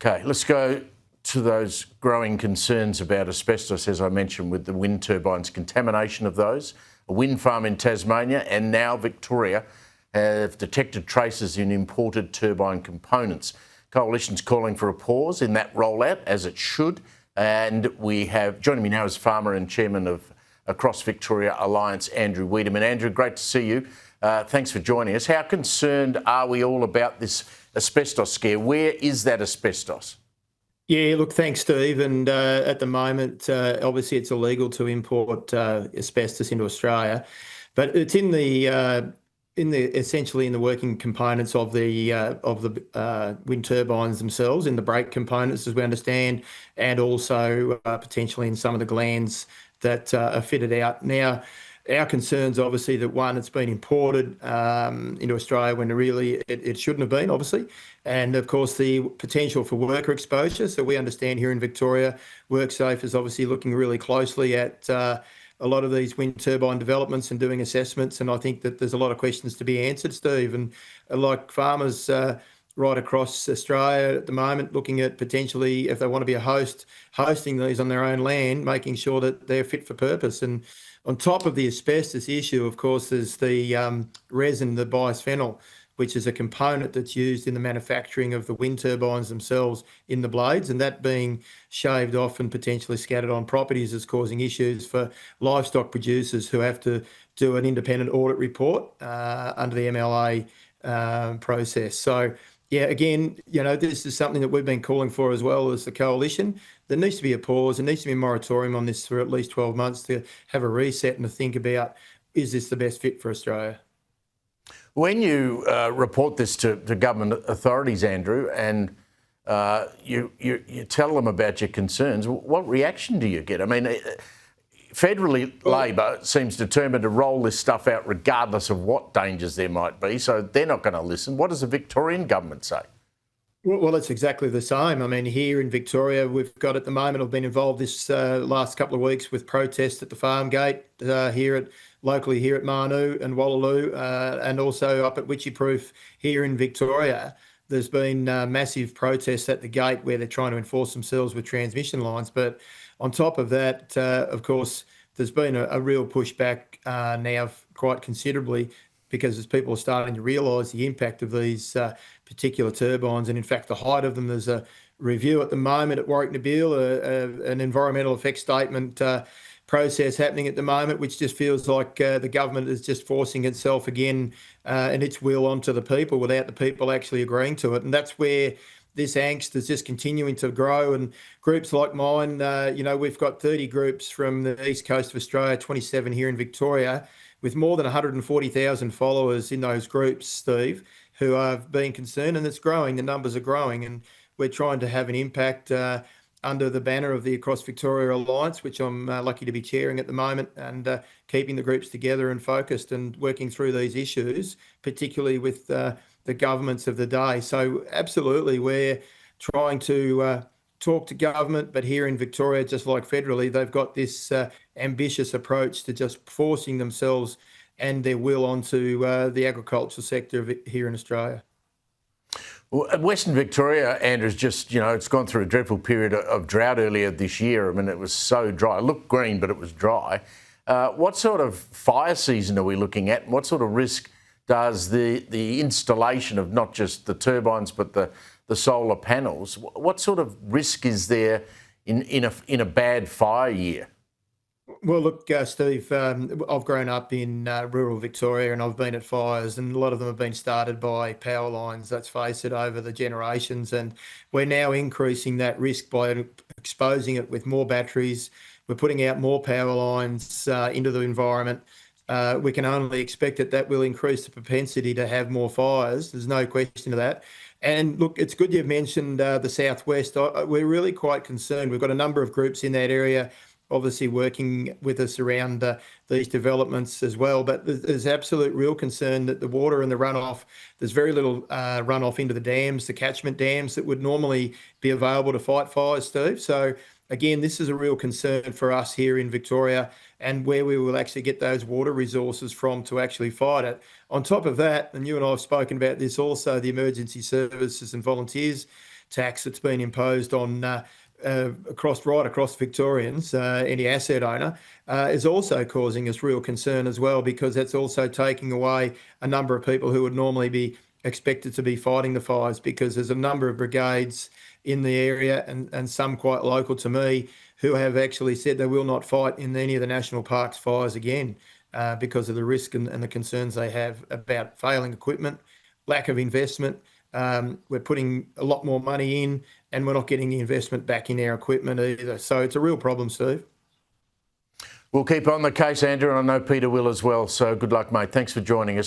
Okay, let's go to those growing concerns about asbestos, as I mentioned, with the wind turbines, contamination of those. A wind farm in Tasmania and now Victoria have detected traces in imported turbine components. Coalition's calling for a pause in that rollout, as it should. And we have, joining me now is farmer and chairman of Across Victoria Alliance, Andrew Weidemann. Andrew, great to see you. Thanks for joining us. How concerned are we all about this asbestos scare? Where is that asbestos? Yeah, look, thanks, Steve. And at the moment, obviously, it's illegal to import asbestos into Australia, but it's essentially in the working components of the wind turbines themselves, in the brake components, as we understand, and also potentially in some of the glands that are fitted out. Now, our concern's obviously that, one, it's been imported into Australia when really it shouldn't have been, obviously. And of course, the potential for worker exposure. So we understand here in Victoria, WorkSafe is obviously looking really closely at a lot of these wind turbine developments and doing assessments. And I think that there's a lot of questions to be answered, Steve. And like farmers right across Australia at the moment, looking at potentially, if they want to be a hosting these on their own land, making sure that they're fit for purpose. And on top of the asbestos issue, of course, there's the resin, the bisphenol, which is a component that's used in the manufacturing of the wind turbines themselves in the blades, and that being shaved off and potentially scattered on properties is causing issues for livestock producers who have to do an independent audit report under the MLA process. So, yeah, again, this is something that we've been calling for as well as the coalition. There needs to be a pause. There needs to be a moratorium on this for at least 12 months to have a reset and to think about, is this the best fit for Australia? When you report this to government authorities, Andrew, and you tell them about your concerns, what reaction do you get? I mean, federally, Labor seems determined to roll this stuff out regardless of what dangers there might be, so they're not going to listen. What does the Victorian government say? Well, it's exactly the same. I mean, here in Victoria, we've got at the moment, I've been involved this last couple of weeks with protests at the farm gate locally here at Marnoo and Wallaloo, and also up at Witchyproof here in Victoria. There's been massive protests at the gate where they're trying to enforce themselves with transmission lines. But on top of that, of course, there's been a real pushback now quite considerably, because as people are starting to realise the impact of these particular turbines, and in fact the height of them. There's a review at the moment at Warwick Nabil, an environmental effects statement process happening at the moment, which just feels like the government is just forcing itself again and its will onto the people without the people actually agreeing to it. And that's where this angst is just continuing to grow. And groups like mine, we've got 30 groups from the east coast of Australia, 27 here in Victoria, with more than 140,000 followers in those groups, Steve, who have been concerned, and it's growing. The numbers are growing, and we're trying to have an impact under the banner of the Across Victoria Alliance, which I'm lucky to be chairing at the moment, and keeping the groups together and focused and working through these issues, particularly with the governments of the day. So absolutely, we're trying to talk to government, but here in Victoria, just like federally, they've got this ambitious approach to just forcing themselves and their will onto the agricultural sector here in Australia. Well, Western Victoria, Andrew's just, it's gone through a dreadful period of drought earlier this year. I mean, it was so dry. It looked green, but it was dry. What sort of fire season are we looking at? And what sort of risk does the installation of not just the turbines, but the solar panels, what sort of risk is there in a bad fire year? Well, look, Steve, I've grown up in rural Victoria, and I've been at fires, and a lot of them have been started by power lines, let's face it, over the generations. And we're now increasing that risk by exposing it with more batteries. We're putting out more power lines into the environment. We can only expect that will increase the propensity to have more fires. There's no question of that. And look, it's good you've mentioned the southwest. We're really quite concerned. We've got a number of groups in that area, obviously working with us around these developments as well. But there's absolute real concern that the water and the runoff, there's very little runoff into the dams, the catchment dams that would normally be available to fight fires, Steve. So again, this is a real concern for us here in Victoria, and where we will actually get those water resources from to actually fight it. On top of that, and you and I have spoken about this also, the emergency services and volunteers tax that's been imposed on right across Victorians, any asset owner, is also causing us real concern as well, because that's also taking away a number of people who would normally be expected to be fighting the fires, because there's a number of brigades in the area, and some quite local to me, who have actually said they will not fight in any of the national parks fires again, because of the risk and the concerns they have about failing equipment, lack of investment. We're putting a lot more money in and we're not getting the investment back in our equipment either. So it's a real problem, Steve. We'll keep on the case, Andrew, and I know Peter will as well. So good luck, mate. Thanks for joining us.